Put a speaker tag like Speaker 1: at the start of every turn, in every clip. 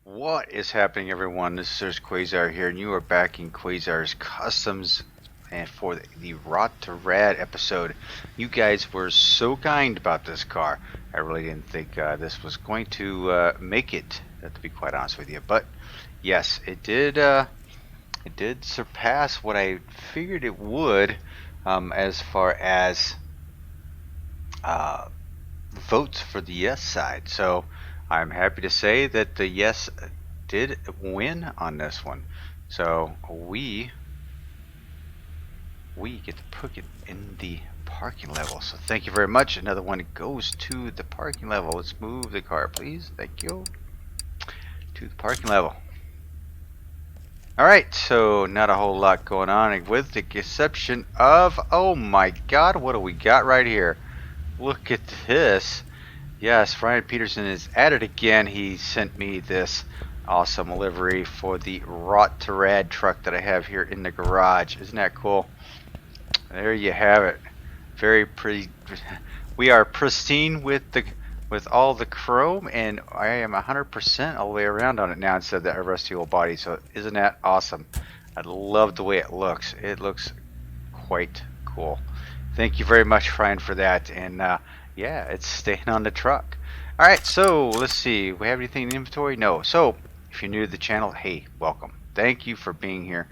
Speaker 1: What is happening, everyone? This is Quayzar here, and you are back in Quayzar's Customs and for the Rot2Rad episode. You guys were so kind about this car. I really didn't think this was going to make it, to be quite honest with you. But yes, it did. It did surpass what I figured it would, as far as uh, votes for the yes side. So I'm happy to say that the yes did win on this one. So we get to put it in the parking level. So thank you very much. Another one goes to the parking level. Let's move the car, please. Thank you. To the parking level. Alright, so not a whole lot going on with the exception of, oh my god, what do we got right here? Look at this. Yes, Ryan Peterson is at it again. He sent me this awesome livery for the Rot2Rad truck that I have here in the garage. Isn't that cool? There you have it. Very pretty. We are pristine with all the chrome, and I am 100% all the way around on it now instead of that rusty old body. So isn't that awesome? I love the way it looks. It looks quite cool. Thank you very much, Ryan, for that. And yeah, it's staying on the truck. Alright, so let's see. We have anything in inventory? No. So if you're new to the channel, hey, welcome. Thank you for being here.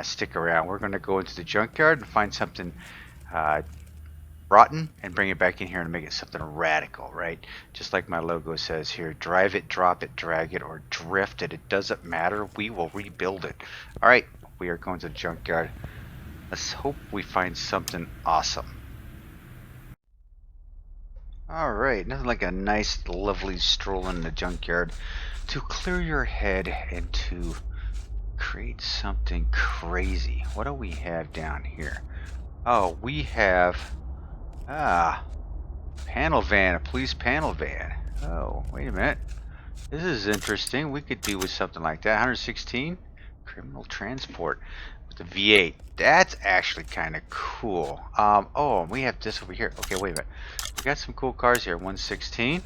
Speaker 1: Stick around. We're going to go into the junkyard and find something rotten and bring it back in here and make it something radical, right? Just like my logo says here, drive it, drop it, drag it, or drift it. It doesn't matter. We will rebuild it. Alright, we are going to the junkyard. Let's hope we find something awesome. Alright, nothing like a nice, lovely stroll in the junkyard to clear your head and to create something crazy. What do we have down here? Oh, we have panel van, a police panel van. Oh, wait a minute. This is interesting. We could do with something like that. 116 criminal transport with the V8. That's actually kind of cool. Oh, we have this over here. Okay, wait a minute. We got some cool cars here. 116.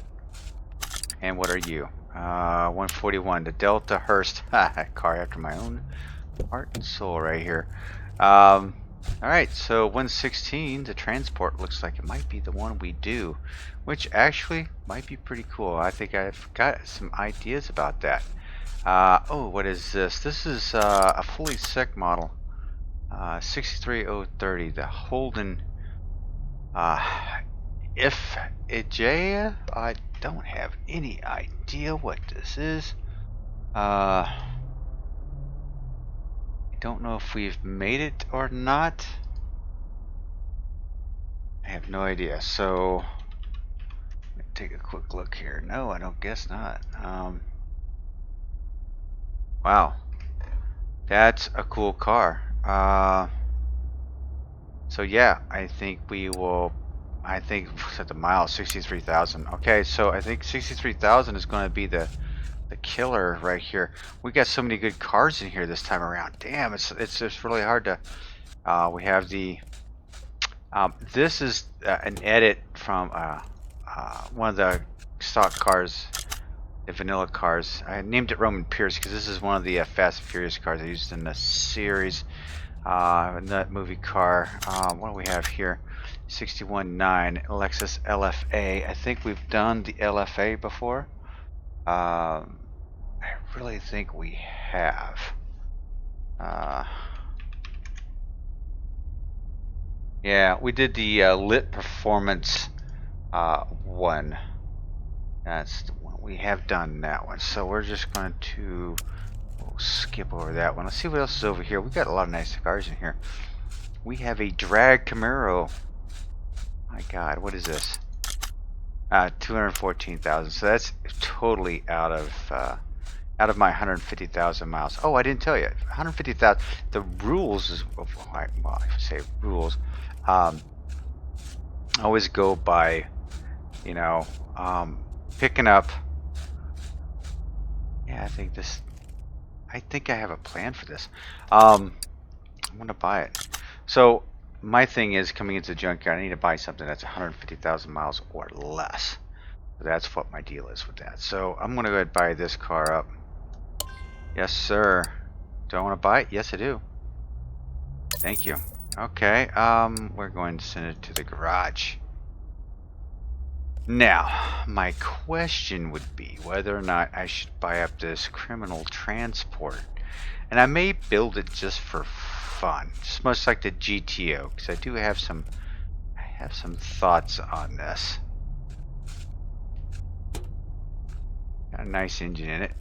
Speaker 1: And what are you? 141. The Delta Hurst. Car after my own heart and soul right here. Alright, so 116, the transport looks like it might be the one we do, which actually might be pretty cool. I think I've got some ideas about that. Oh, what is this? This is a Fulysic model. 63030, the Holden if Ejaya. I don't have any idea what this is. I don't know if we've made it or not. I have no idea. So let me take a quick look here. No, I don't guess not. Wow, that's a cool car. So yeah, I think we will. I think set the mile 63,000. Okay, so I think 63,000 is going to be the killer right here. We got so many good cars in here this time around. Damn, it's just really hard to. We have the. This is an edit from one of the stock cars, the vanilla cars. I named it Roman Pierce because this is one of the Fast and Furious cars I used in the series. That movie car. What do we have here? 61.9 Lexus LFA. I think we've done the LFA before. I really think we have. Yeah, we did the lit performance one. That's the one we have done that one. So we're just going to skip over that one. Let's see what else is over here. We got a lot of nice cars in here. We have a drag Camaro. My God, what is this? 214,000. So that's totally out of my 150,000 miles. Oh, I didn't tell you. 150,000. The rules is, well, if I say rules, I always go by, you know, picking up. Yeah, I think I have a plan for this. I'm gonna buy it. So my thing is, coming into the junkyard, I need to buy something that's 150,000 miles or less. That's what my deal is with that. So I'm gonna go ahead and buy this car up. Yes, sir. Do I want to buy it? Yes, I do. Thank you. Okay, we're going to send it to the garage. Now, my question would be whether or not I should buy up this criminal transport. And I may build it just for fun, just much like the GTO, because I do have some thoughts on this. Got a nice engine in it.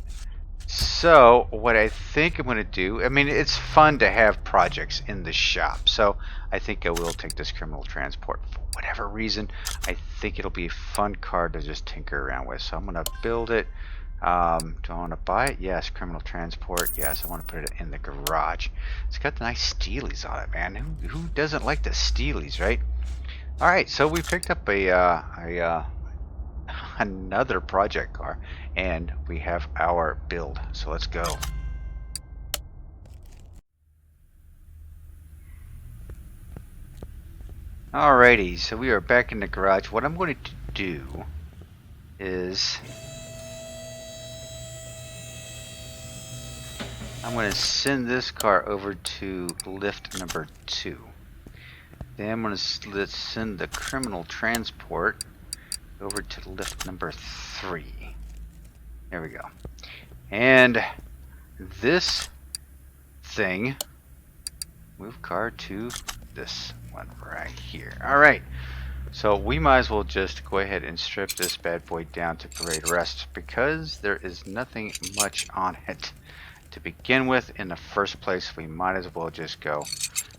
Speaker 1: So what I think I'm going to do, I mean, it's fun to have projects in the shop. So I think I will take this criminal transport for whatever reason. I think it'll be a fun car to just tinker around with. So I'm going to build it. Do I want to buy it? Yes. Criminal transport. Yes. I want to put it in the garage. It's got the nice steelies on it, man. Who doesn't like the steelies, right? All right. So we picked up another project car, and we have our build. So let's go. Alrighty, so we are back in the garage. What I'm going to do is I'm going to send this car over to lift number 2. Then I'm going to send the criminal transport over to lift number 3. There we go. And this thing, move car to this one right here. Alright, so we might as well just go ahead and strip this bad boy down to grade rest, because there is nothing much on it to begin with in the first place. We might as well just go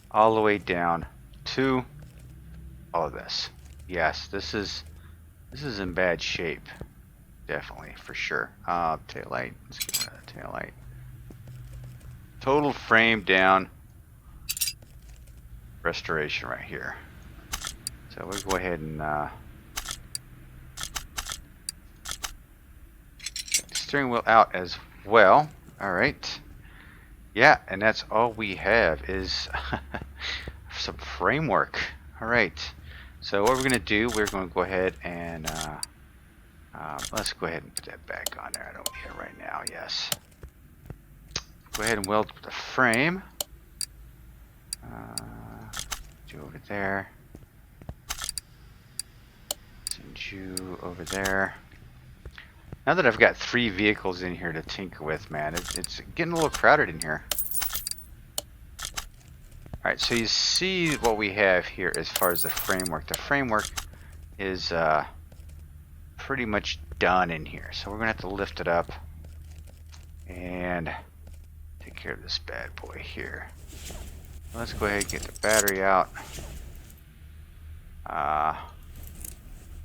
Speaker 1: all the way down to all of this. Yes, this is in bad shape, definitely, for sure. Tail light, let's get rid of the tail light. Total frame down restoration right here. So we'll go ahead and get the steering wheel out as well. All right. Yeah, and that's all we have is some framework. All right. So what we're going to do, we're going to go ahead and let's go ahead and put that back on there. I don't need it right now. Yes. Go ahead and weld the frame. You over there. Send you over there. Now that I've got 3 vehicles in here to tinker with, man, it's getting a little crowded in here. Alright, so you see what we have here as far as the framework. The framework is pretty much done in here. So we're going to have to lift it up and take care of this bad boy here. Let's go ahead and get the battery out.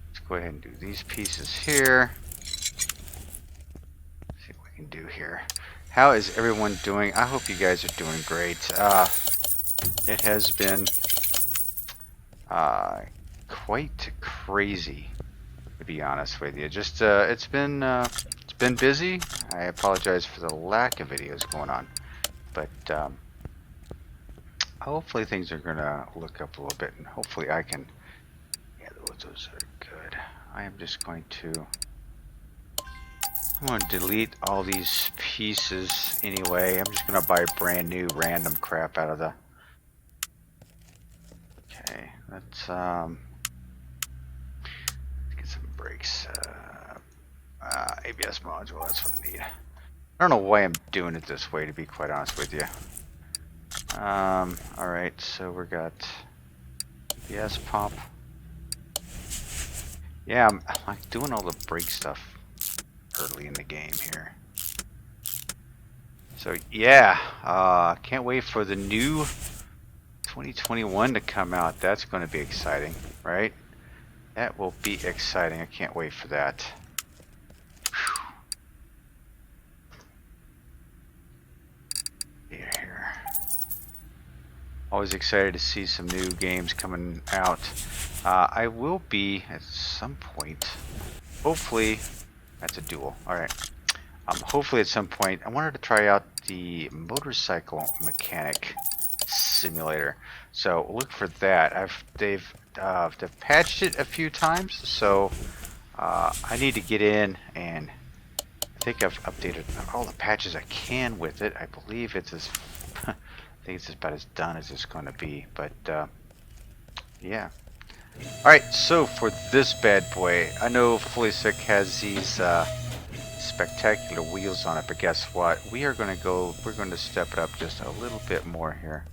Speaker 1: Let's go ahead and do these pieces here. See what we can do here. How is everyone doing? I hope you guys are doing great. It has been quite crazy, to be honest with you. Just it's been busy. I apologize for the lack of videos going on, but hopefully things are gonna look up a little bit, and hopefully I can. Yeah, those are good. I am just going to. I'm going to delete all these pieces anyway. I'm just going to buy brand new random crap out of the. Okay, let's get some brakes. ABS module. That's what I need. I don't know why I'm doing it this way, to be quite honest with you. Alright, so we got ABS pump. Yeah, I'm like doing all the brake stuff early in the game here. So yeah, can't wait for the new 2021 to come out. That's going to be exciting, right? That will be exciting. I can't wait for that. Here. Always excited to see some new games coming out. I will be at some point, hopefully. That's a duel. Alright. Hopefully at some point, I wanted to try out the motorcycle mechanic simulator. So look for that. They've patched it a few times, so I need to get in and think I've updated all the patches I can with it. I believe it's as I think it's about as done as it's going to be. But yeah. All right. So for this bad boy, I know Fulysic has these spectacular wheels on it, but guess what? We're going to step it up just a little bit more here.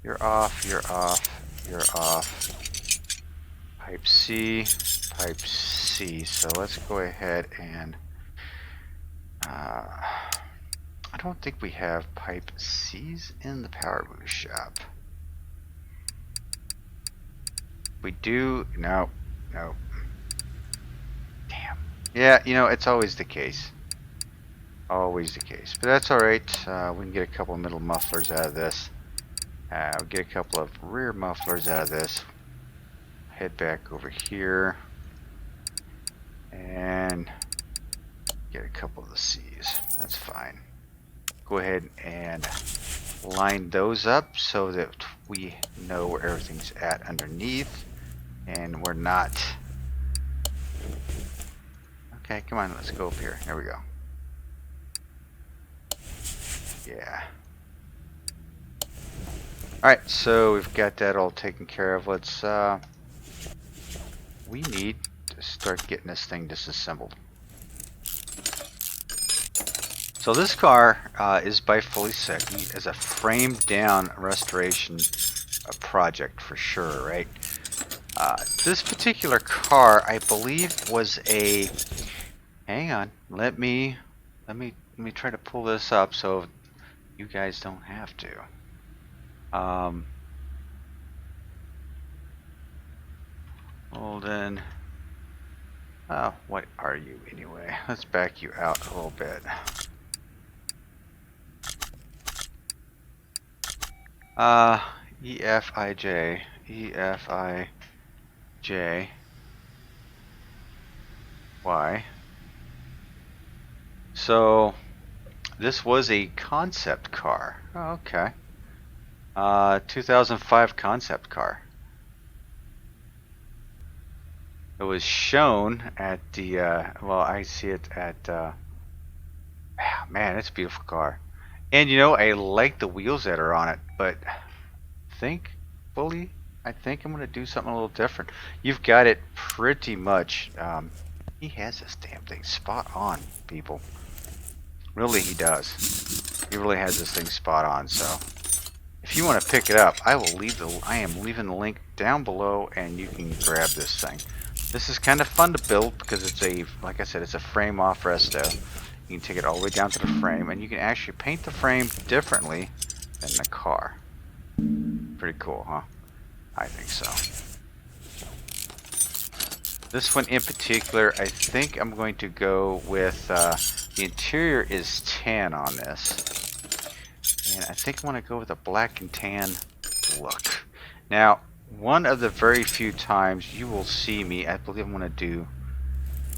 Speaker 1: You're off. You're off. You're off. Pipe C, pipe C. So let's go ahead and I don't think we have pipe C's in the power boost shop. We do. No. Damn. Yeah, you know, it's always the case. Always the case. But that's alright. We can get a couple of middle mufflers out of this. We'll get a couple of rear mufflers out of this. Head back over here. And get a couple of the C's. That's fine. Go ahead and line those up so that we know where everything's at underneath. And we're not. Okay, come on, let's go up here. There we go. Yeah. Alright, so we've got that all taken care of. Let's, we need to start getting this thing disassembled. So this car is by Fulysic. It's a framed down restoration project for sure, right? This particular car, I believe, was a. Hang on, let me try to pull this up so you guys don't have to. Holden. What are you anyway? Let's back you out a little bit. EFIJ. Y. So this was a concept car. Oh, okay. 2005 concept car. It was shown at the well, I see it at man, it's a beautiful car. And you know, I like the wheels that are on it, but I think I'm gonna do something a little different. You've got it pretty much. He has this damn thing spot on, people. Really, he does. He really has this thing spot on. So, if you want to pick it up, I am leaving the link down below, and you can grab this thing. This is kind of fun to build because it's like I said, it's a frame off resto. You can take it all the way down to the frame, and you can actually paint the frame differently than the car. Pretty cool, huh? I think so. This one in particular, I think I'm going to go with, the interior is tan on this. And I think I want to go with a black and tan look. Now, one of the very few times you will see me, I believe I'm going to do,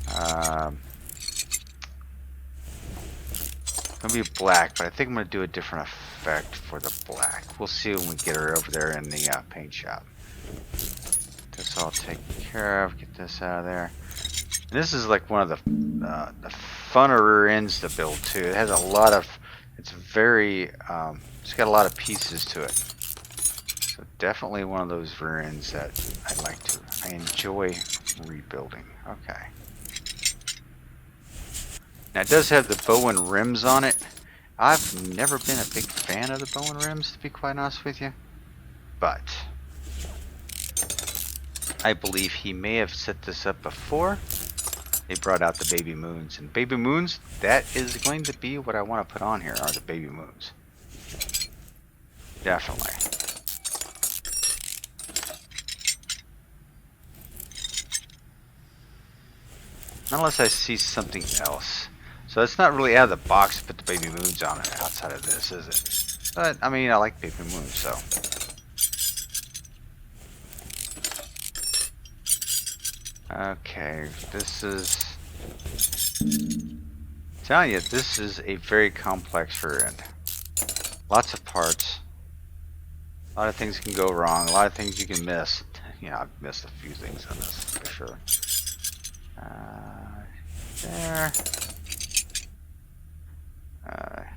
Speaker 1: it's going to be black, but I think I'm going to do a different effect for the black. We'll see when we get her over there in the paint shop. This all taken care of. Get this out of there. And this is like one of the funner rear ends to build too. It has a lot of. It's very. It's got a lot of pieces to it. So definitely one of those rear ends that I enjoy rebuilding. Okay. Now it does have the Bowen rims on it. I've never been a big fan of the Bowen rims, to be quite honest with you. But I believe he may have set this up before. They brought out the baby moons. And baby moons, that is going to be what I want to put on here, are the baby moons. Definitely. Unless I see something else. So it's not really out of the box to put the baby moons on it outside of this, is it? But, I mean, I like baby moons, so. Okay, this is. I'm telling you, this is a very complex rear end. Lots of parts. A lot of things can go wrong. A lot of things you can miss. You know, I've missed a few things on this for sure. there.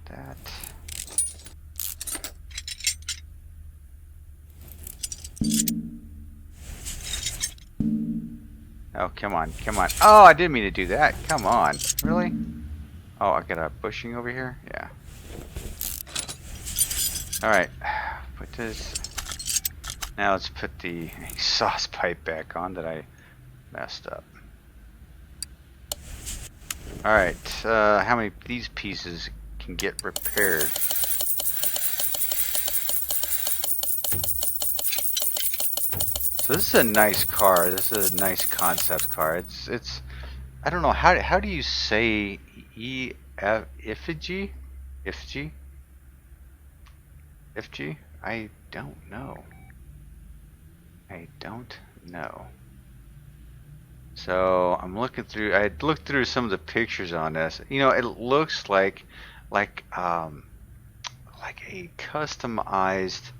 Speaker 1: That. Oh, come on, come on. Oh, I didn't mean to do that. Come on. Really? Oh, I got a bushing over here? Yeah. Alright. Put this. Now let's put the exhaust pipe back on that I messed up. Alright. How many of these pieces can get repaired? So this is a nice car. This is a nice concept car. It's I don't know how do you say effigy? Ifg? I don't know. I don't know. So I'm looking through. I looked through some of the pictures on this. You know, it looks like a customized,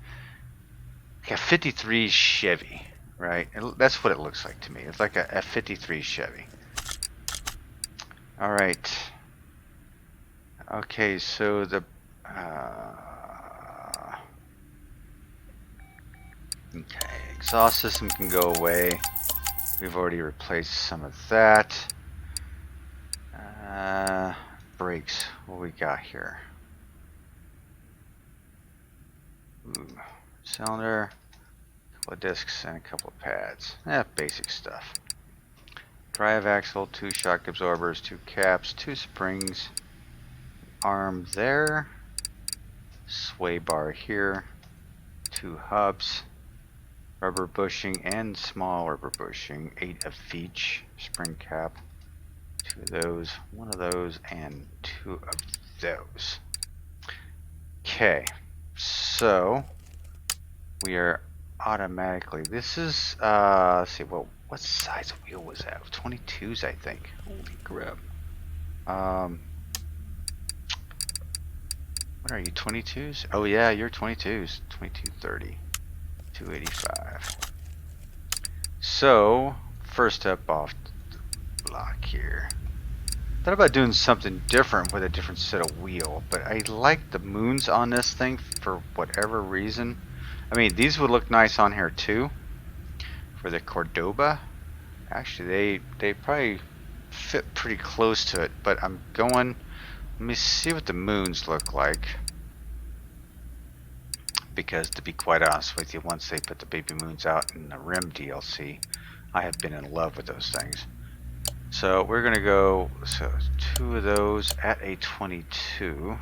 Speaker 1: like a '53 Chevy, right? That's what it looks like to me. It's like a '53 Chevy. All right. Okay, so the okay, exhaust system can go away. We've already replaced some of that. Brakes. What we got here? Ooh, cylinder, a couple of discs, and a couple of pads. Basic stuff. Drive axle, 2 shock absorbers, 2 caps, 2 springs, arm there, sway bar here, 2 hubs, rubber bushing and small rubber bushing, 8 of each, spring cap, 2 of those, 1 of those, and 2 of those. Okay, so we are automatically, this is, let's see, well, what size wheel was that? 22s, I think. Holy crap. What are you, 22s? Oh yeah, you're 22s. 2230. 285. So, first up off the block here. Thought about doing something different with a different set of wheel, but I like the moons on this thing for whatever reason. I mean, these would look nice on here too. For the Cordoba. Actually, they probably fit pretty close to it, but I'm going, let me see what the moons look like. Because to be quite honest with you, once they put the baby moons out in the Rim DLC, I have been in love with those things. So we're gonna go, so 2 of those at a 22.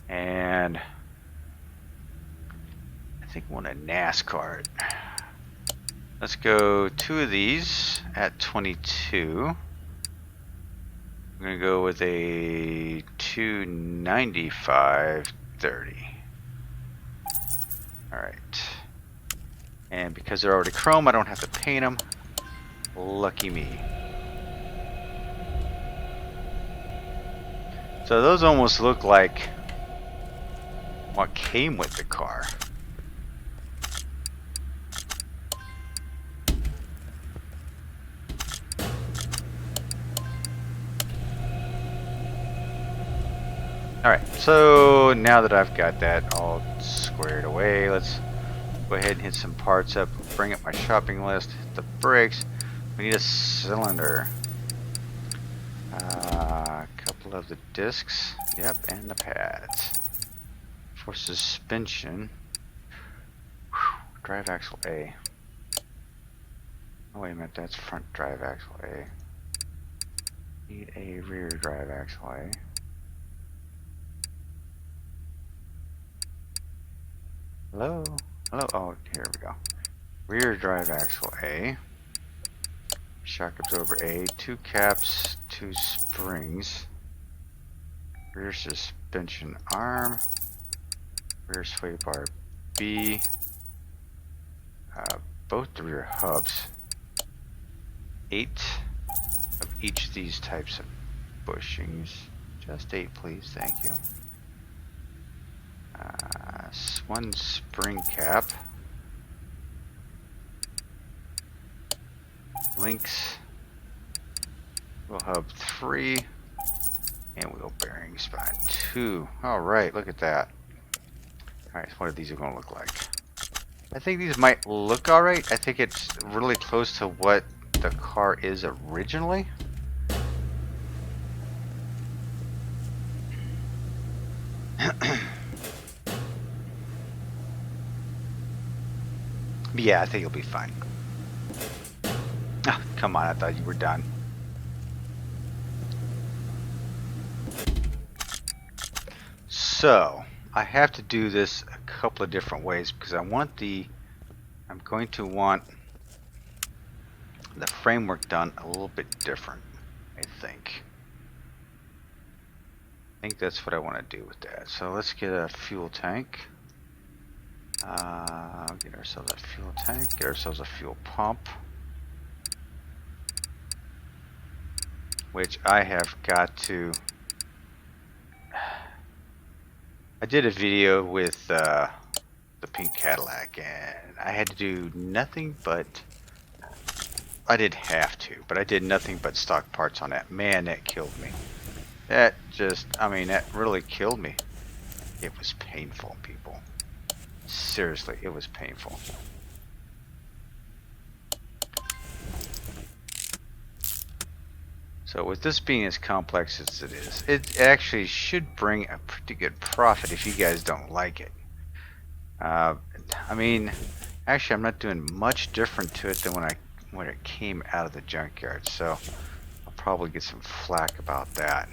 Speaker 1: And I think one a NASCAR. Let's go 2 of these at 22. I'm gonna go with a 295/30. Alright. And because they're already chrome, I don't have to paint them. Lucky me. So those almost look like what came with the car. Alright, so now that I've got that all squared away, let's go ahead and hit some parts up, bring up my shopping list, hit the brakes. We need a cylinder. A couple of the discs, yep, and the pads. For suspension, drive axle A. Oh, wait a minute, that's front drive axle A. Need a rear drive axle A. Hello? Hello? Oh, here we go. Rear drive axle A. Shock absorber A. 2 caps, 2 springs. Rear suspension arm. Rear sway bar B. Both the rear hubs. 8 of each of these types of bushings. Just 8, please. Thank you. 1 spring cap, links, Wheel hub 3. And wheel bearing spine 2. Alright, look at that. Alright, so what are these going to look like? I think these might look alright. I think it's really close to what the car is originally. Yeah, I think you'll be fine. Oh, come on, I thought you were done. So, I have to do this a couple of different ways because I'm going to want the framework done a little bit different, I think. I think that's what I want to do with that. So let's get a fuel tank. Get ourselves a fuel tank, get ourselves a fuel pump. Which I have got to... I did a video with the pink Cadillac and I had to do nothing but... I didn't have to, but I did nothing but stock parts on that. Man, that killed me. That just, I mean, that really killed me. It was painful, people. Seriously, it was painful. So with this being as complex as it is, it actually should bring a pretty good profit if you guys don't like it. I mean, actually I'm not doing much different to it than when it came out of the junkyard, so I'll probably get some flack about that.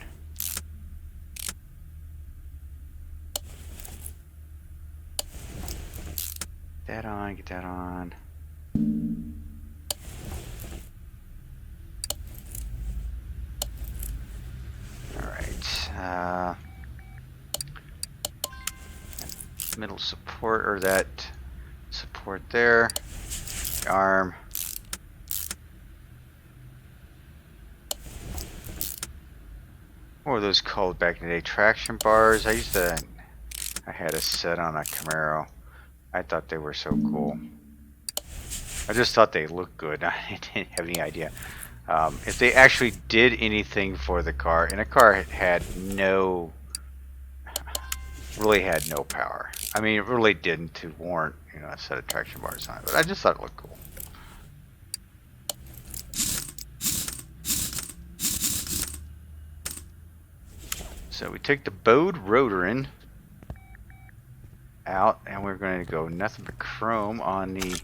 Speaker 1: Get that on. Alright, middle support, or that support there, the arm. What were those called back in the day? Traction bars? I had a set on a Camaro. I thought they were so cool. I just thought they looked good. I didn't have any idea if they actually did anything for the car. And the car really had no power. I mean, it really didn't to warrant, you know, a set of traction bars on it. But I just thought it looked cool. So we take the bowed rotor in out, and we're going to go nothing but chrome on the...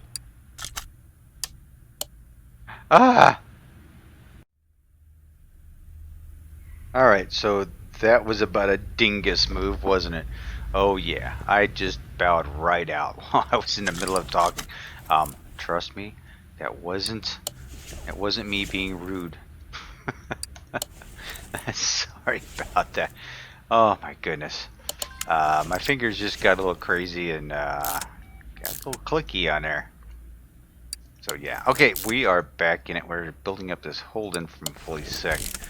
Speaker 1: Alright, so that was about a dingus move, wasn't it? Oh yeah, I just bowed right out while I was in the middle of talking. Trust me, that wasn't me being rude. Sorry about that. Oh my goodness. My fingers just got a little crazy and got a little clicky on there. So yeah, okay, we are back in it. We're building up this Holden from Fulysic.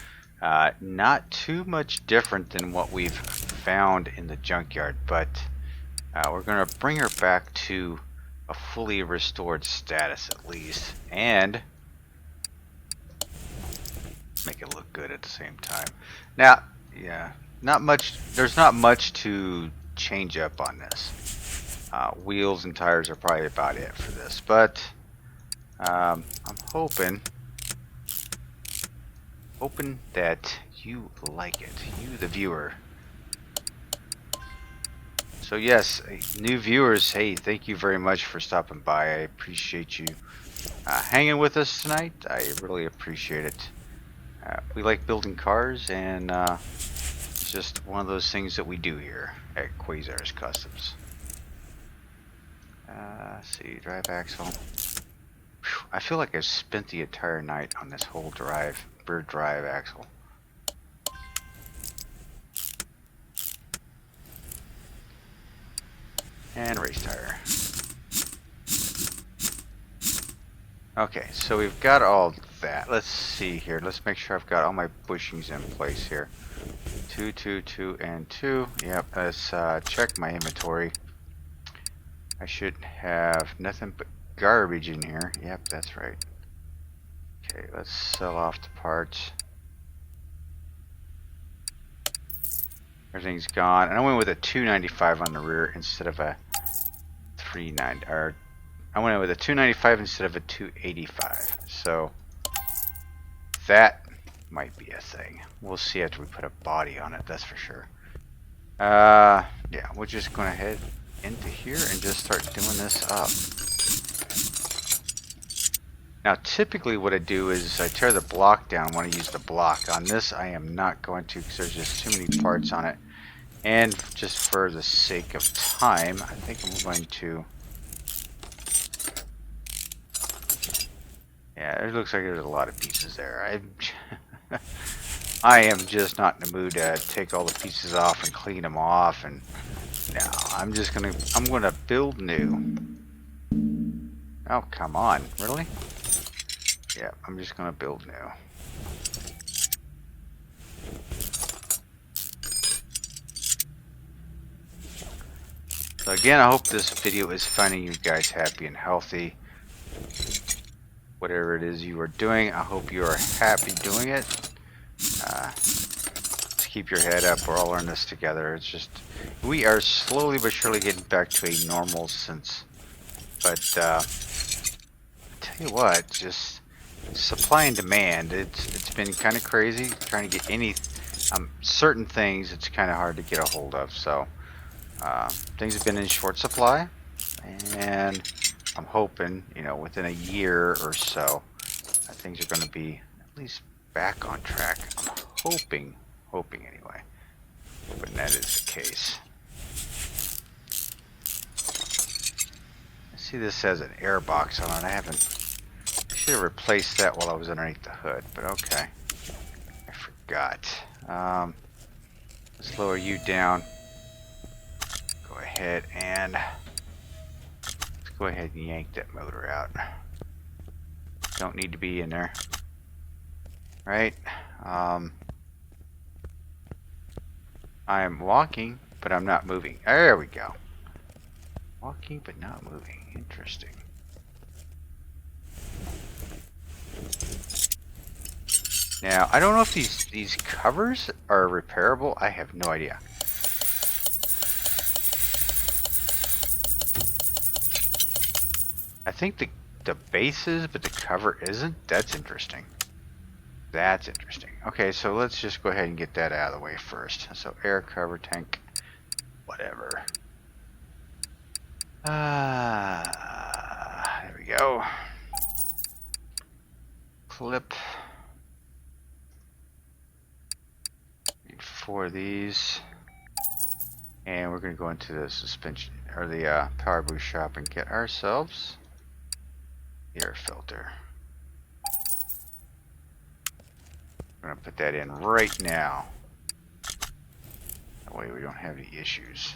Speaker 1: Not too much different than what we've found in the junkyard, but we're going to bring her back to a fully restored status at least, and make it look good at the same time. Now, yeah, there's not much to change up on this. Wheels and tires are probably about it for this, but I'm hoping that you like it, you the viewer. So yes, new viewers, hey, thank you very much for stopping by. I appreciate you hanging with us tonight. I really appreciate it. We like building cars, and it's just one of those things that we do here at Quayzar's Customs. Let's see, drive axle. Whew, I feel like I've spent the entire night on this whole rear drive axle. And race tire. Okay, so we've got all that. Let's see here. Let's make sure I've got all my bushings in place here. 2, 2, 2, and 2. Yep, let's check my inventory. I should have nothing but garbage in here. Yep, that's right. Okay, let's sell off the parts. Everything's gone. And I went with a 295 on the rear instead of a 390. Or I went with a 295 instead of a 285. So that might be a thing. We'll see after we put a body on it, that's for sure. Yeah, we're just going to head into here and just start doing this up. Now, typically what I do is I tear the block down when I use the block. On this, I am not going to because there's just too many parts on it. And just for the sake of time, I think I'm going to... Yeah, it looks like there's a lot of pieces there. I am just not in the mood to take all the pieces off and clean them off. And no, I'm gonna build new. Oh, come on, really? Yeah, I'm just gonna build new. So again, I hope this video is finding you guys happy and healthy. Whatever it is you are doing, I hope you are happy doing it. Just keep your head up. We're all in this together. It's just, we are slowly but surely getting back to a normal sense. But I tell you what, just supply and demand. It's been kind of crazy trying to get any certain things. It's kind of hard to get a hold of. So things have been in short supply, and I'm hoping, you know, within a year or so, things are going to be at least back on track. I'm hoping anyway. But that is the case. I see this has an air box on it. I should have replaced that while I was underneath the hood, but okay. I forgot. Let's lower you down. Go ahead and yank that motor out. Don't need to be in there, right? I am walking, but I'm not moving. There we go. Walking, but not moving. Interesting. Now, I don't know if these covers are repairable. I have no idea. I think the base is, but the cover isn't. That's interesting. That's interesting. Okay, so let's just go ahead and get that out of the way first. So air cover tank, whatever. There we go. Clip. Need 4 of these. And we're going to go into the suspension, or the power boost shop and get ourselves the air filter. I'm going to put that in right now. That way we don't have any issues.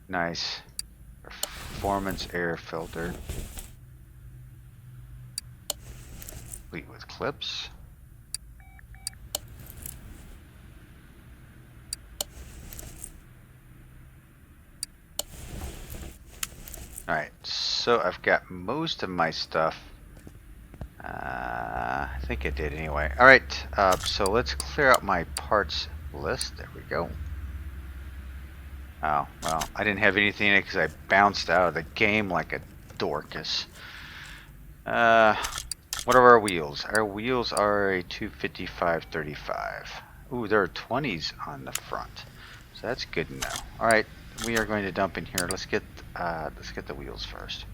Speaker 1: Nice performance air filter. Complete with clips. Alright, so I've got most of my stuff. I think I did anyway. Alright, so let's clear out my parts list. There we go. Oh, well, I didn't have anything in it because I bounced out of the game like a Dorcas. What are our wheels? Our wheels are a 255/35. Ooh, there are 20s on the front. So that's good to know. Alright, we are going to dump in here. Let's get the wheels first.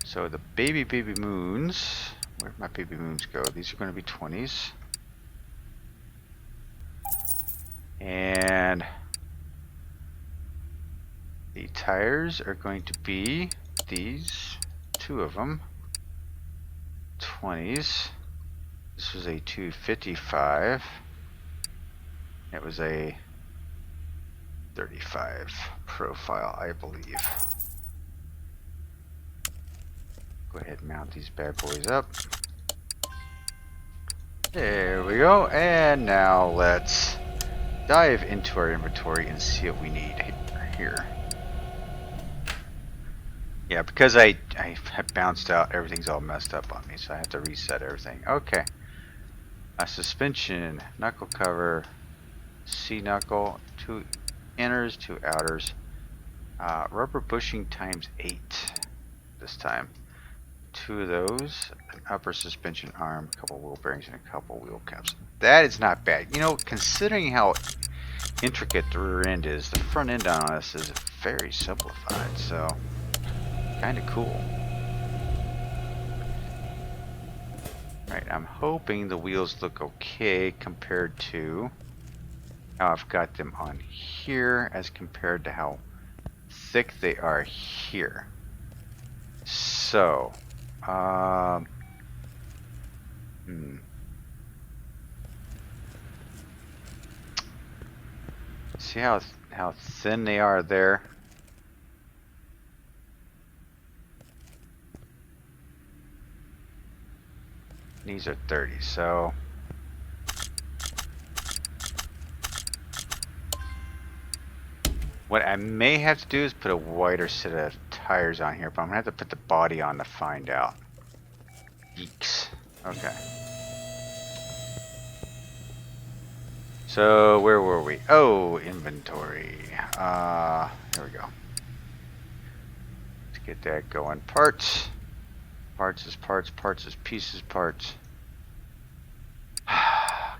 Speaker 1: So the baby moons, where'd my baby moons go? These are going to be 20s. And the tires are going to be these, 2 of them, 20s. This was a 255. It was a 35 profile, I believe. Go ahead and mount these bad boys up. There we go. And now let's dive into our inventory and see what we need here. Yeah, because I have bounced out, everything's all messed up on me, so I have to reset everything. Okay. A suspension, knuckle cover, C knuckle, 2 inners, 2 outers. Rubber bushing times 8 this time. 2 of those, an upper suspension arm, a couple wheel bearings, and a couple wheel caps. That is not bad. You know, considering how intricate the rear end is, the front end on this is very simplified, so kind of cool. Right, I'm hoping the wheels look okay compared to how I've got them on here as compared to how thick they are here. So, see how thin they are there? These are 30, so what I may have to do is put a wider set of tires on here, but I'm gonna have to put the body on to find out. Yeeks. Okay. So where were we? Oh, inventory. Here we go. Let's get that going. Parts. Parts is parts. Parts is pieces. Parts.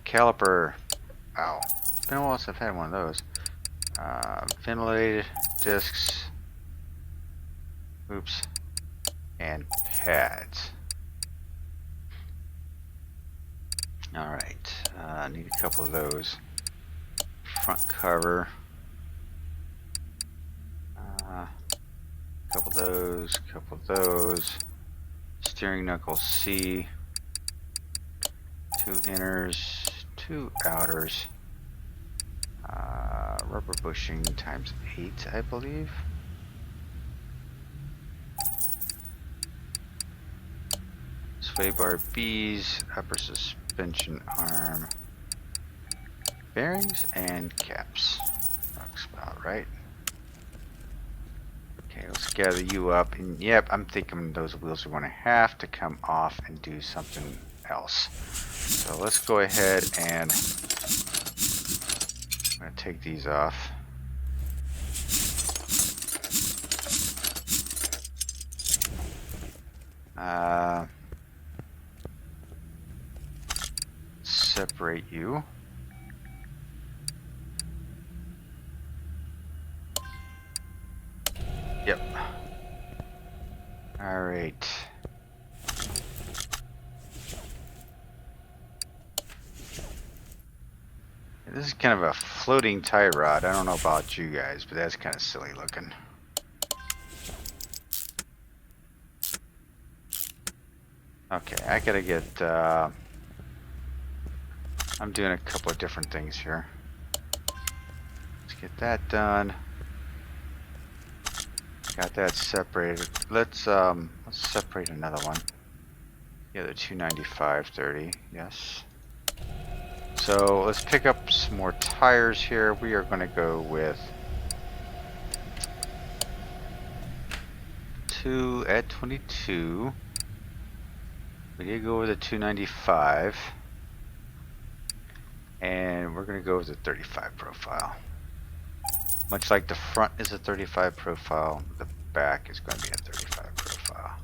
Speaker 1: Caliper. Ow. It's been a while since I've had one of those. Ventilated discs. Oops. And pads. Alright. Need a couple of those. Front cover. Couple of those. Couple of those. Steering knuckle C. 2 inners. 2 outers. Rubber bushing times 8, I believe. Sway bar B's, upper suspension arm, bearings and caps. Looks about right. Okay, let's gather you up. And yep, I'm thinking those wheels are going to have to come off and do something else. So let's go ahead and I'm going to take these off. Separate you. Yep. All right. This is kind of a floating tie rod. I don't know about you guys, but that's kind of silly looking. Okay, I gotta get, I'm doing a couple of different things here. Let's get that done. Got that separated. Let's separate another one. Yeah, the 295/30, yes. So let's pick up some more tires here. We are gonna go with 2 at 22. We did go with a 295. And we're going to go with a 35 profile. Much like the front is a 35 profile, the back is going to be a 35 profile.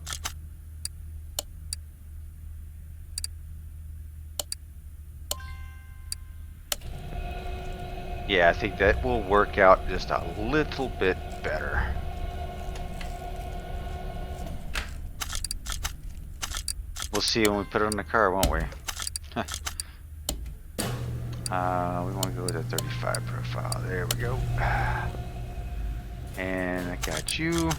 Speaker 1: Yeah, I think that will work out just a little bit better. We'll see when we put it in the car, won't we? We want to go with a 35 profile. There we go. And I got you.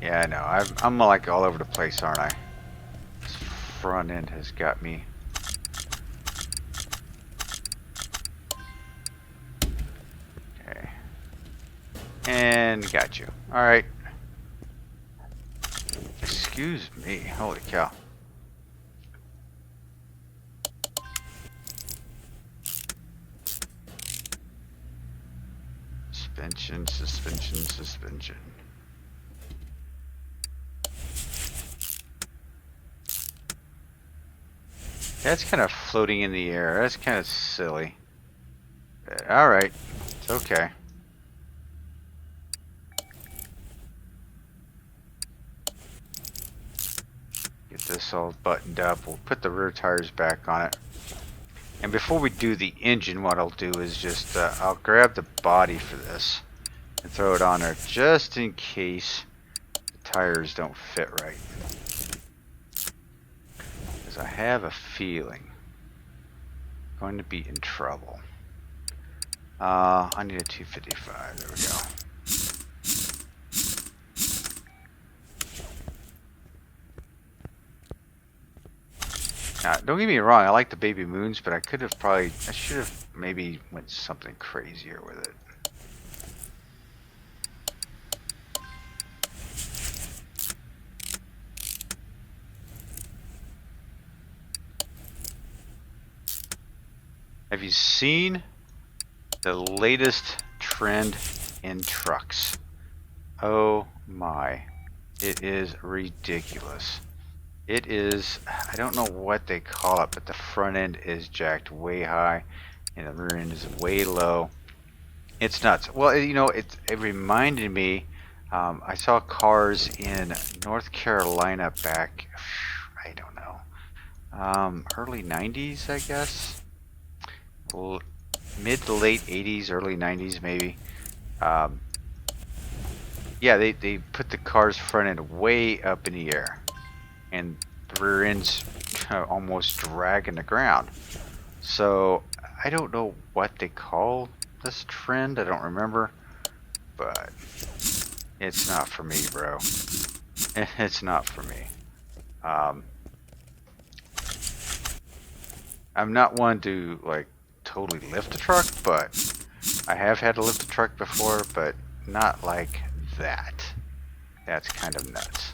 Speaker 1: Yeah, I know. I'm like all over the place, aren't I? This front end has got me. Okay. And got you. Alright. Excuse me. Holy cow. Suspension, suspension, suspension. That's kind of floating in the air. That's kind of silly. Alright. It's okay. Get this all buttoned up. We'll put the rear tires back on it. And before we do the engine, what I'll do is just, I'll grab the body for this and throw it on there just in case the tires don't fit right. Because I have a feeling I'm going to be in trouble. I need a 255. There we go. Now, don't get me wrong, I like the baby moons, but I should have maybe went something crazier with it. Have you seen the latest trend in trucks? Oh my, it is ridiculous. It is, I don't know what they call it, but the front end is jacked way high and the rear end is way low. It's nuts. Well, you know, it reminded me, I saw cars in North Carolina back, I don't know, early 90s, I guess. Mid to late 80s, early 90s maybe. Yeah, they put the car's front end way up in the air. And the rear end's almost dragging the ground. So I don't know what they call this trend. I don't remember, but it's not for me, bro. It's not for me. I'm not one to like totally lift a truck, but I have had to lift a truck before, but not like that. That's kind of nuts.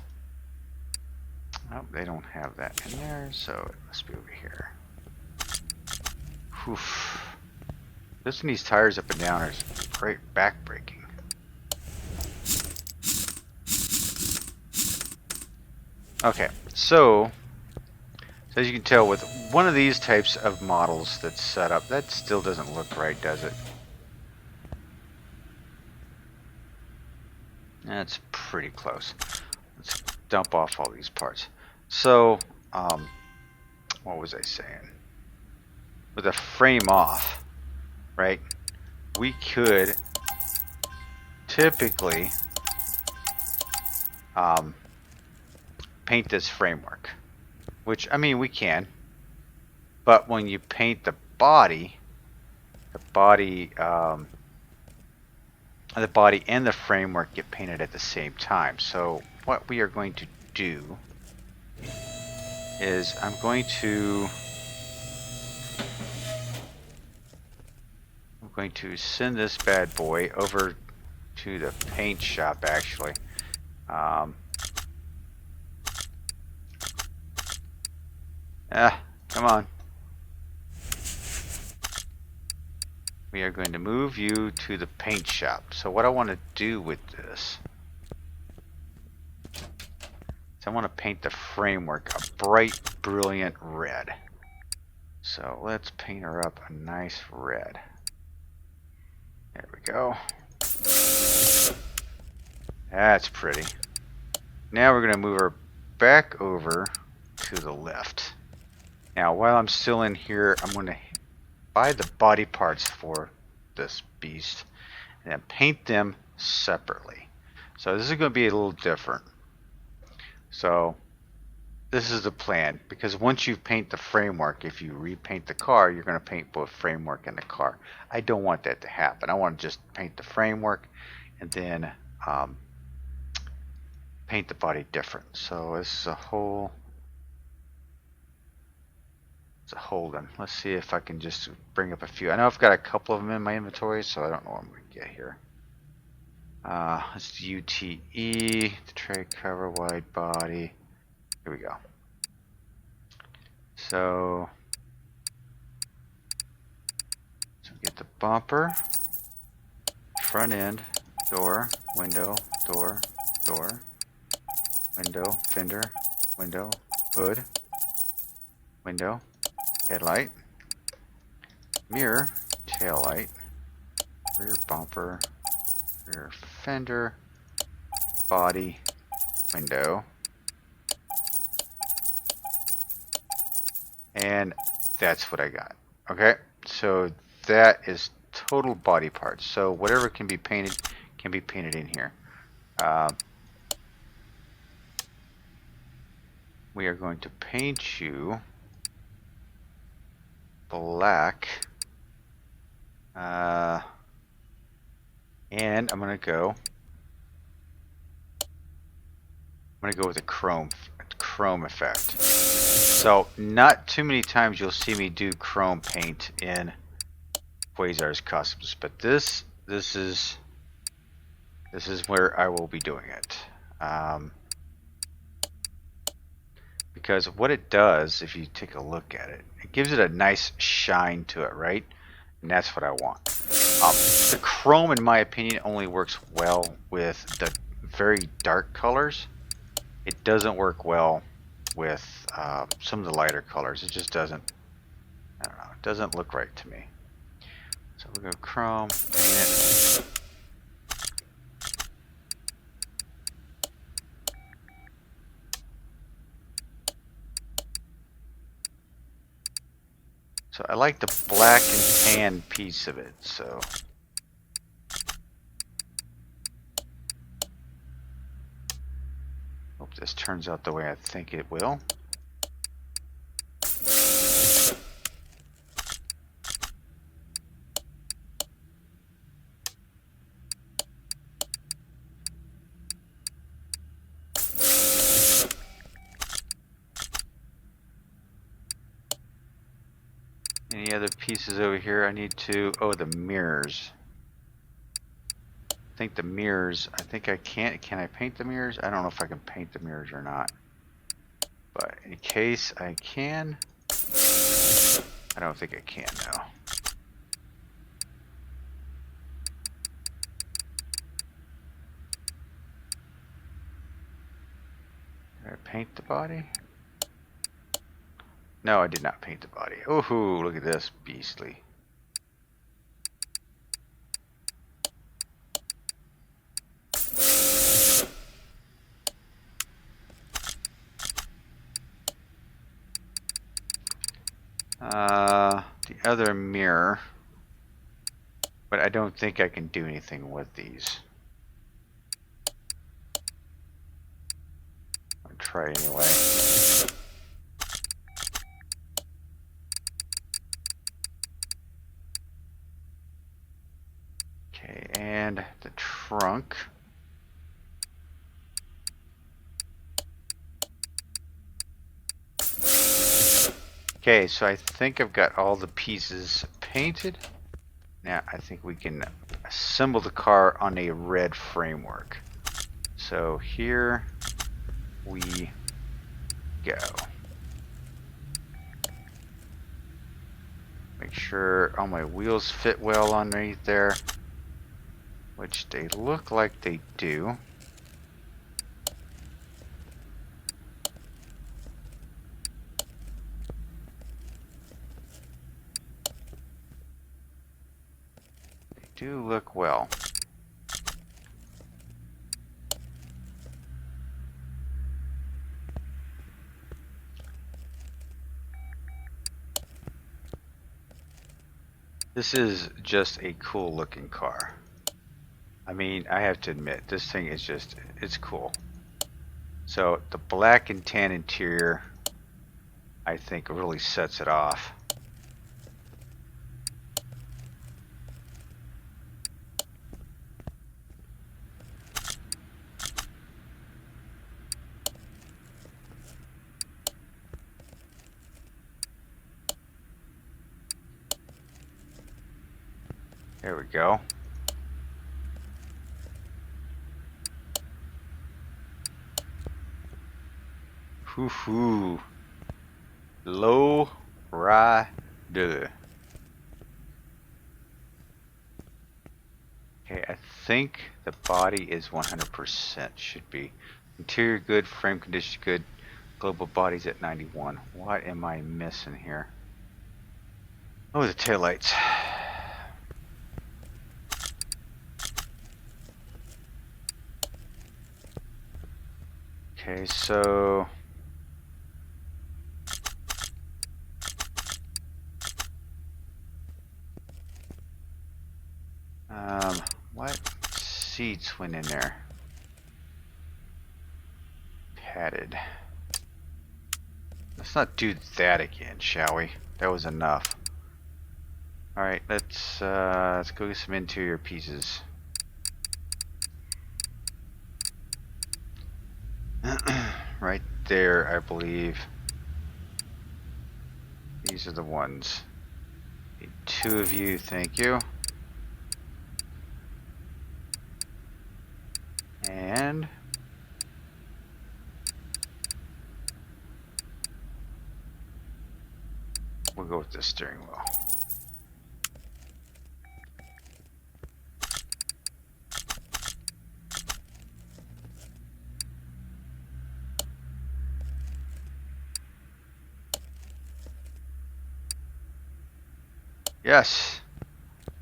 Speaker 1: Oh, they don't have that in there, so it must be over here. Whew. Lifting these tires up and down is great back-breaking. Okay, so as you can tell, with one of these types of models that's set up, that still doesn't look right, does it? That's pretty close. Let's dump off all these parts. So, what was I saying? With a frame off, right? We could typically paint this framework, which, I mean, we can, but when you paint the body and the framework get painted at the same time. So what we are going to do is I'm going to send this bad boy over to the paint shop, actually. Come on. We are going to move you to the paint shop. So what I want to do with this is I want to paint the framework a bright, brilliant red. So let's paint her up a nice red. There we go. That's pretty. Now we're going to move her back over to the left. Now while I'm still in here, I'm going to buy the body parts for this beast and then paint them separately. So this is going to be a little different. So this is the plan, because once you paint the framework, if you repaint the car, you're going to paint both framework and the car. I don't want that to happen. I want to just paint the framework and then paint the body different. So this is a whole Holden. Let's see if I can just bring up a few. I know I've got a couple of them in my inventory, so I don't know what I'm going to get here. Let's do UTE, the tray cover, wide body. Here we go. So get the bumper, front end, door, window, door, door, window, fender, window, hood, window, headlight, mirror, tail light, rear bumper, rear fender, body, window, and that's what I got. Okay, so that is total body parts. So whatever can be painted in here. We are going to paint you black, and I'm gonna go with a chrome effect. So not too many times you'll see me do chrome paint in Quayzar's customs, but this is where I will be doing it. Because what it does, if you take a look at it, it gives it a nice shine to it, right? And that's what I want. The chrome, in my opinion, only works well with the very dark colors. It doesn't work well with some of the lighter colors. It just doesn't, I don't know, it doesn't look right to me. So we'll go chrome, paint it. So I like the black and tan piece of it, so. Hope this turns out the way I think it will. Any other pieces over here I need to, oh, the mirrors. I think the mirrors, I think I can't, can I paint the mirrors? I don't know if I can paint the mirrors or not. But in case I can, I don't think I can though. Did I paint the body? No, I did not paint the body. Ooh, look at this beastly. The other mirror, but I don't think I can do anything with these. I'll try anyway. Okay, and the trunk. Okay, so I think I've got all the pieces painted. Now I think we can assemble the car on a red framework. So here we go. Make sure all my wheels fit well underneath there, which they look like they do. Do look well. This is just a cool looking car. I mean, I have to admit, this thing is just, it's cool. So the black and tan interior, I think, really sets it off. There we go. Hoo-hoo. Low-rider. Okay, I think the body is 100%, should be. Interior good, frame condition good, global body's at 91. What am I missing here? Oh, the taillights. Okay, so what seats went in there? Padded. Let's not do that again, shall we? That was enough. Alright, let's go get some interior pieces. Right there, I believe. These are the ones. Need 2 of you, thank you. And we'll go with the steering wheel. Yes.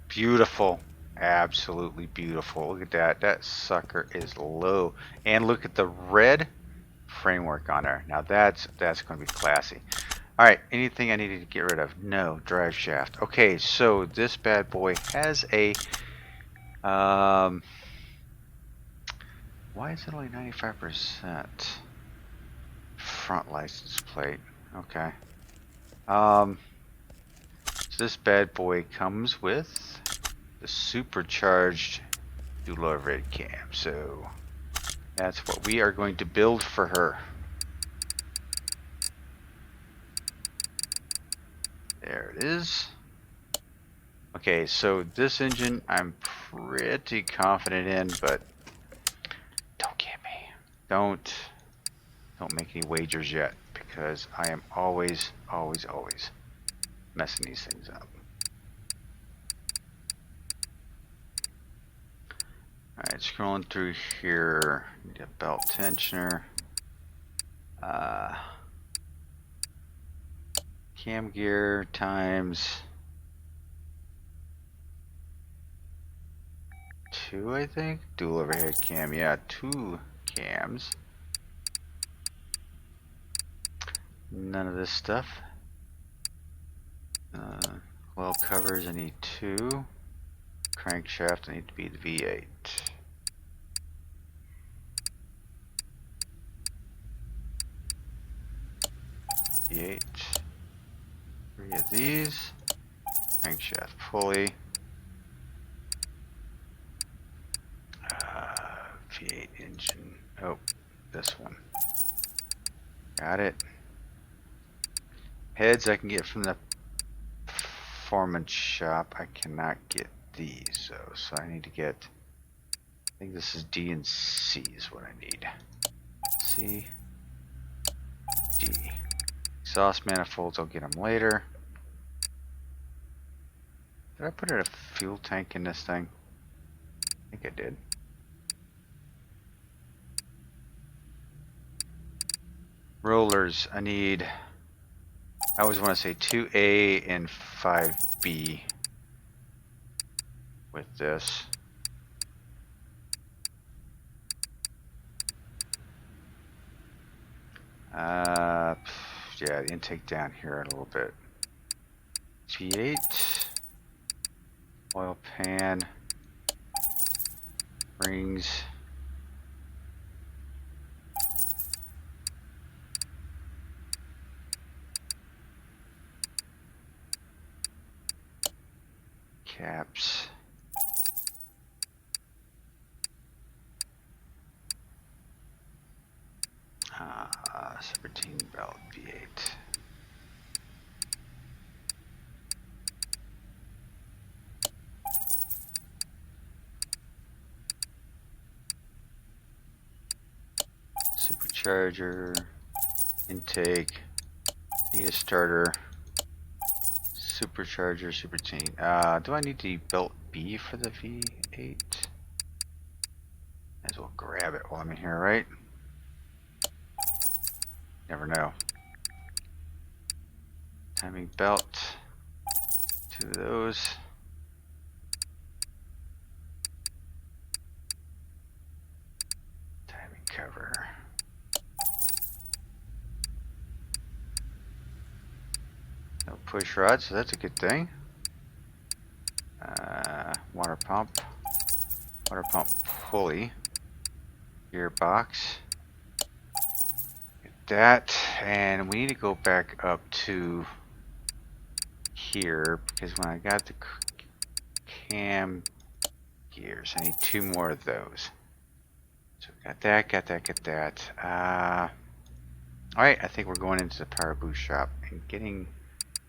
Speaker 1: Beautiful. Absolutely beautiful. Look at that. That sucker is low. And look at the red framework on there. Now that's going to be classy. Alright, anything I needed to get rid of? No. Drive shaft. Okay, so this bad boy has a why is it only 95%? Front license plate. Okay. So this bad boy comes with the supercharged dual overhead cam. So that's what we are going to build for her. There it is. Okay, so this engine I'm pretty confident in, but don't get me. Don't make any wagers yet, because I am always messing these things up. Alright, scrolling through here. Need a belt tensioner. Cam gear times 2, I think. Dual overhead cam, yeah, 2 cams. None of this stuff. Well covers, I need 2. Crankshaft, I need to be the V8. V8. 3 of these. Crankshaft pulley. V8 engine. Oh, this one. Got it. Heads I can get from the foreman shop. I cannot get these though, so I need to get, I think this is D and C is what I need. C, D. Exhaust manifolds, I'll get them later. Did I put a fuel tank in this thing? I think I did. Rollers, I need, I always want to say 2A and 5B with this. Yeah, the intake down here a little bit. G8, oil pan, rings. Caps. Serpentine belt V8. Supercharger, intake, need a starter, supercharger, serpentine. Do I need the belt B for the V8? Might as well grab it while I'm in here, right? Never know. Timing belt, 2 of those. Timing cover. No push rod, so that's a good thing. Water pump pulley, gearbox. Get that, and we need to go back up to here because when I got the cam gears, I need 2 more of those. So got that, got that. All right, I think we're going into the power boost shop and getting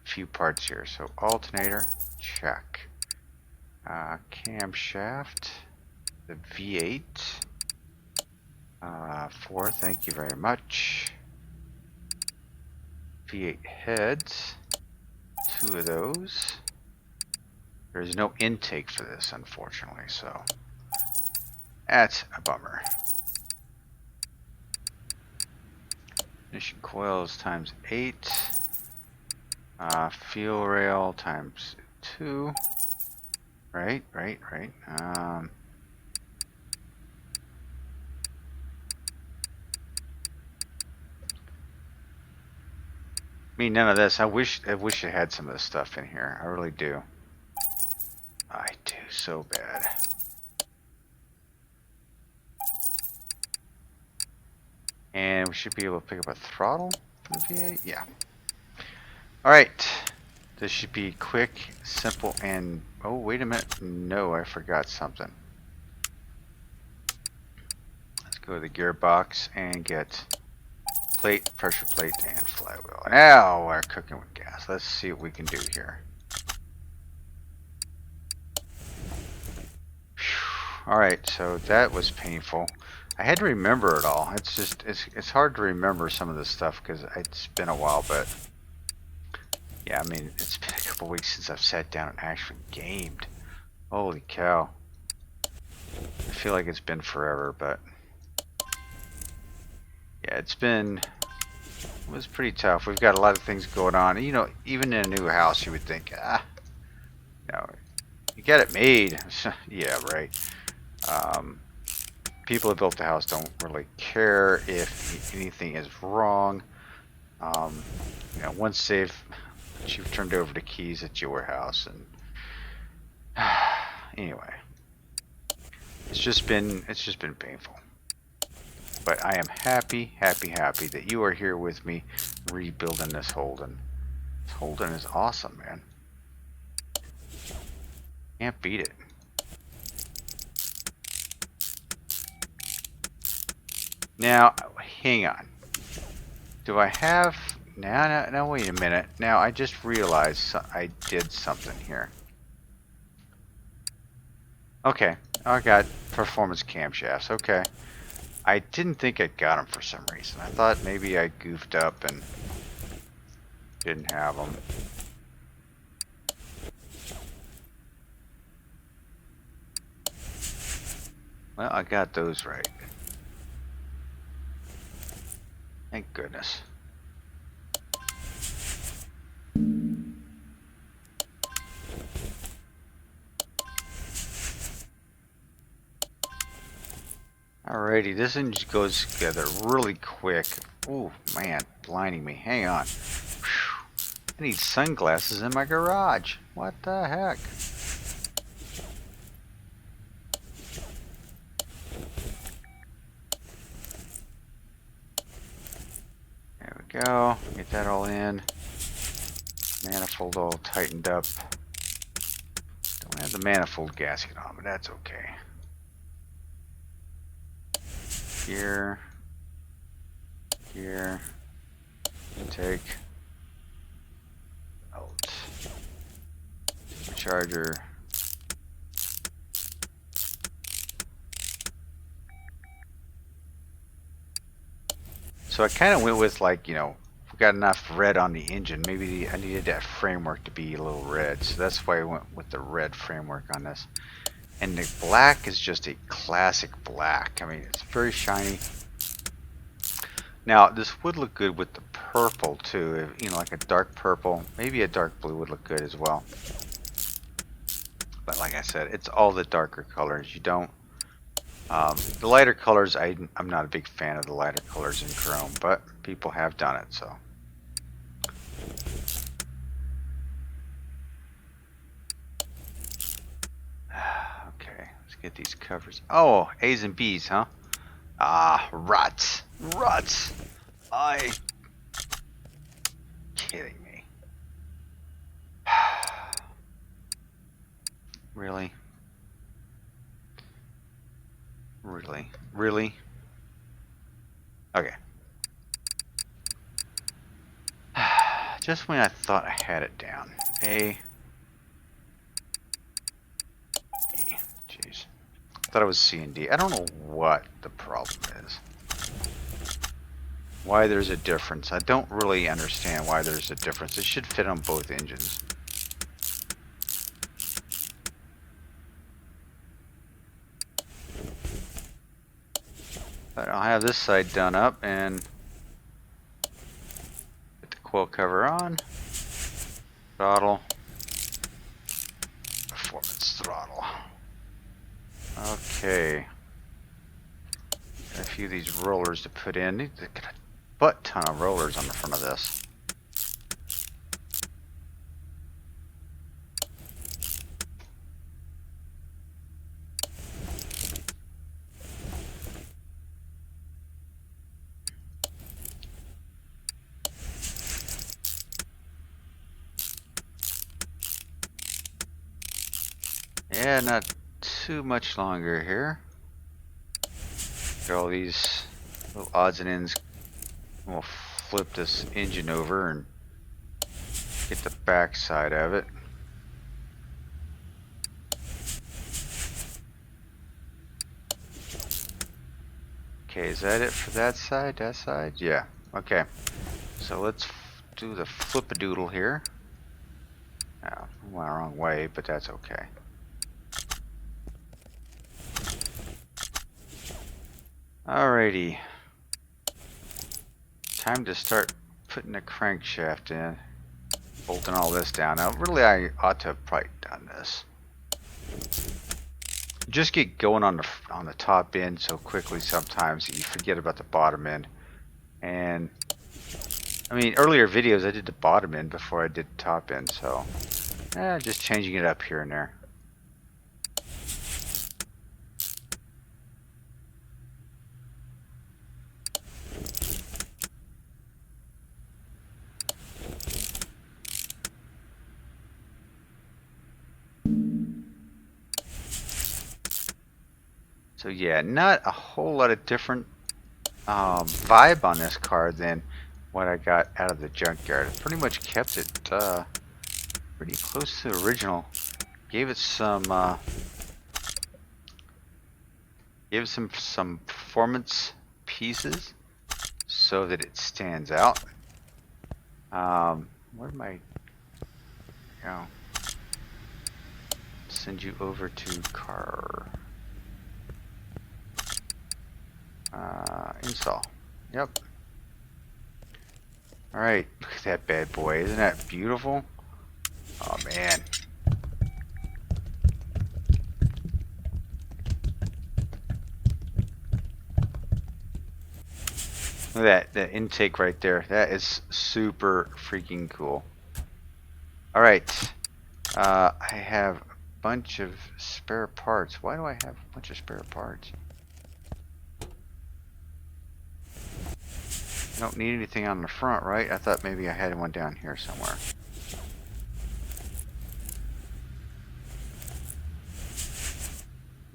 Speaker 1: a few parts here. So alternator, check. Camshaft, the V8, 4, thank you very much. V8 heads, 2 of those. There's no intake for this, unfortunately, so that's a bummer. Ignition coils times 8. Fuel rail times 2. Right. Me, none of this. I wish it had some of this stuff in here. I really do. I do so bad. And we should be able to pick up a throttle for the V8. Yeah. All right. This should be quick, simple, and... Oh, wait a minute. No, I forgot something. Let's go to the gearbox and get plate, pressure plate, and flywheel. Now we're cooking with gas. Let's see what we can do here. Alright, so that was painful. I had to remember it all. It's just, it's hard to remember some of this stuff because it's been a while, but... Yeah, I mean, it's been a couple weeks since I've sat down and actually gamed. Holy cow. I feel like it's been forever, but... Yeah, it was pretty tough. We've got a lot of things going on. You know, even in a new house, you would think, you know, you got it made. Yeah, right. People who built the house don't really care if anything is wrong. You know, once you've turned over the keys at your house, and anyway, it's just been painful. But I am happy that you are here with me rebuilding this Holden. This Holden is awesome, man. Can't beat it. Now, hang on. Do I have... Now, wait a minute. Now, I just realized I did something here. Okay, I got performance camshafts. Okay. I didn't think I got them for some reason. I thought maybe I goofed up and didn't have them. Well, I got those right. Thank goodness. Alrighty, this engine goes together really quick. Oh man, blinding me. Hang on. Whew. I need sunglasses in my garage. What the heck? There we go. Get that all in. Manifold all tightened up. Don't have the manifold gasket on, but that's okay. Gear, intake, out, charger, so I kind of went with, like, you know, we got enough red on the engine, maybe I needed that framework to be a little red, so that's why I went with the red framework on this. And the black is just a classic black. I mean, it's very shiny. Now, this would look good with the purple too. You know, like a dark purple. Maybe a dark blue would look good as well. But like I said, it's all the darker colors. You don't. The lighter colors, I'm not a big fan of the lighter colors in chrome, but people have done it, so. Okay, let's get these covers. Oh, A's and B's, huh? Ah, ruts. Ruts. Kidding me. Really? Really? Really? Okay. Just when I thought I had it down. A. B. Jeez. I thought it was C and D. I don't know what the problem is. Why there's a difference. I don't really understand why there's a difference. It should fit on both engines. But I'll have this side done up and put the coil cover on. Throttle. Performance throttle. Okay. Got a few of these rollers to put in. Got a butt ton of rollers on the front of this. Yeah, not too much longer here. Got all these little odds and ends. We'll flip this engine over and get the back side of it. Okay, is that it for that side? That side? Yeah. Okay. So let's do the flip-a-doodle here. Oh, went the wrong way, but that's okay. Alrighty. Time to start putting the crankshaft in. Bolting all this down. Now, really, I ought to have probably done this. Just get going on the top end so quickly sometimes that you forget about the bottom end. And I mean, earlier videos I did the bottom end before I did the top end, so just changing it up here and there. So yeah, not a whole lot of different vibe on this car than what I got out of the junkyard. I pretty much kept it pretty close to the original. Gave it some performance pieces so that it stands out. Where am I? Go. Send you over to car. Install. Yep. Alright, look at that bad boy. Isn't that beautiful? Oh man. Look at that intake right there. That is super freaking cool. Alright. I have a bunch of spare parts. Why do I have a bunch of spare parts? I don't need anything on the front, right? I thought maybe I had one down here somewhere.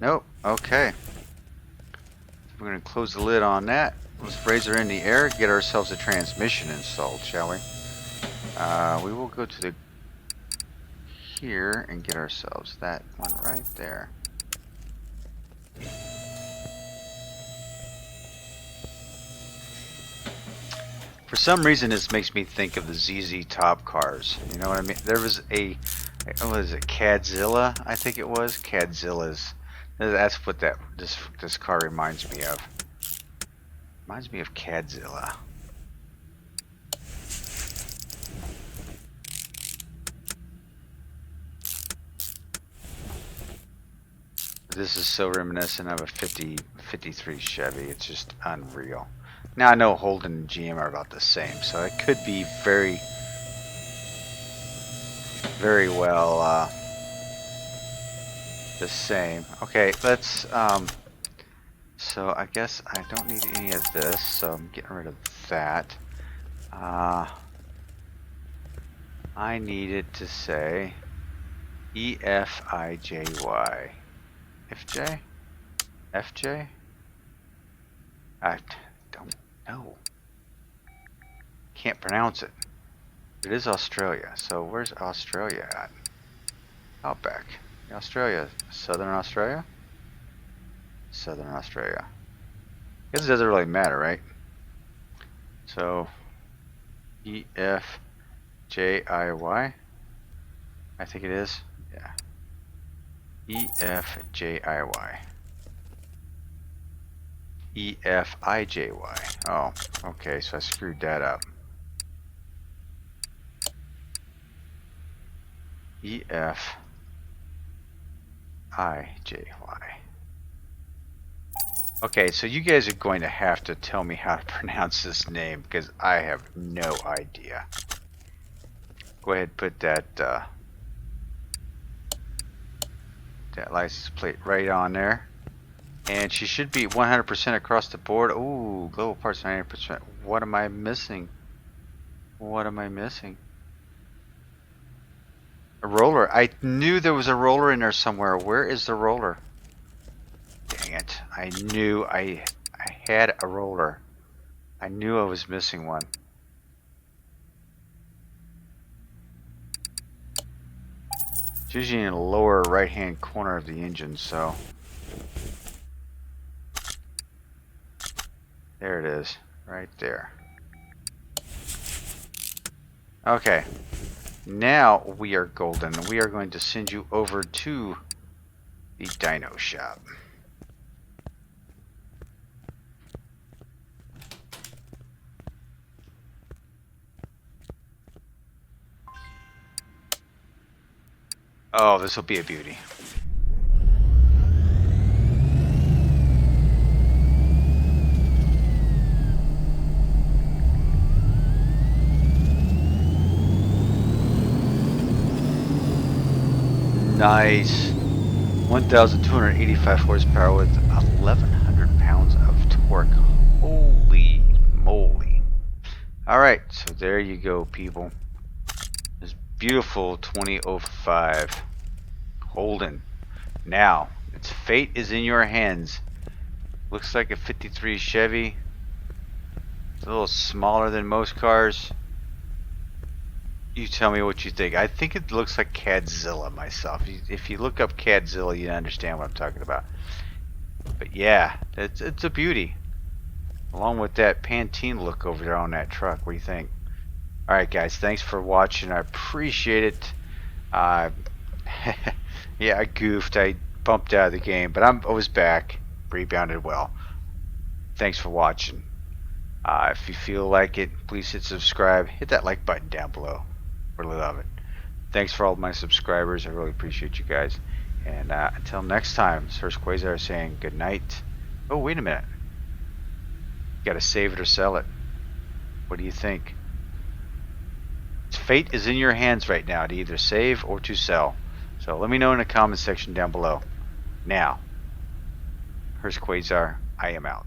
Speaker 1: Nope. Okay. We're going to close the lid on that. Let's raise her in the air, get ourselves a transmission installed, shall we? We will go to the here and get ourselves that one right there. For some reason, this makes me think of the ZZ Top cars. You know what I mean? There was a, what is it, Cadzilla? I think it was Cadzilla's. That's what this car reminds me of. Reminds me of Cadzilla. This is so reminiscent of a 53 Chevy. It's just unreal. Now I know Holden and GM are about the same, so it could be very well the same. Okay, let's so I guess I don't need any of this, so I'm getting rid of that. I needed to say EFIJY. FJ? FJ? I don't know. Can't pronounce it. It is Australia. So where's Australia at? Outback. Australia. Southern Australia? Southern Australia. I guess it doesn't really matter, right? So EFJIY. I think it is. Yeah. EFJIY. EFIJY. Oh, okay, so I screwed that up. EFIJY. Okay, so you guys are going to have to tell me how to pronounce this name because I have no idea. Go ahead and put that that license plate right on there. And she should be 100% across the board. Ooh, global parts 90%. What am I missing? What am I missing? A roller. I knew there was a roller in there somewhere. Where is the roller? Dang it. I knew I had a roller. I knew I was missing one. It's usually in the lower right hand corner of the engine, so there it is, right there. Okay, now we are golden. We are going to send you over to the dyno shop. Oh, this will be a beauty. Nice. 1,285 horsepower with 1,100 pounds of torque. Holy moly. Alright, so there you go, people. This beautiful 2005 Holden. Now, its fate is in your hands. Looks like a 53 Chevy. It's a little smaller than most cars. You tell me what you think. I think it looks like Cadzilla myself. If you look up Cadzilla, you understand what I'm talking about. But yeah, it's a beauty. Along with that Pantene look over there on that truck. What do you think? Alright guys, thanks for watching. I appreciate it. Yeah, I goofed. I bumped out of the game, but I was back. Rebounded well. Thanks for watching. If you feel like it, please hit subscribe. Hit that like button down below. Really love it. Thanks for all my subscribers. I really appreciate you guys. And until next time, it's Hurst Quayzar saying good night. Oh, wait a minute. You gotta save it or sell it. What do you think? Fate is in your hands right now to either save or to sell. So let me know in the comment section down below. Now, Hurst Quayzar, I am out.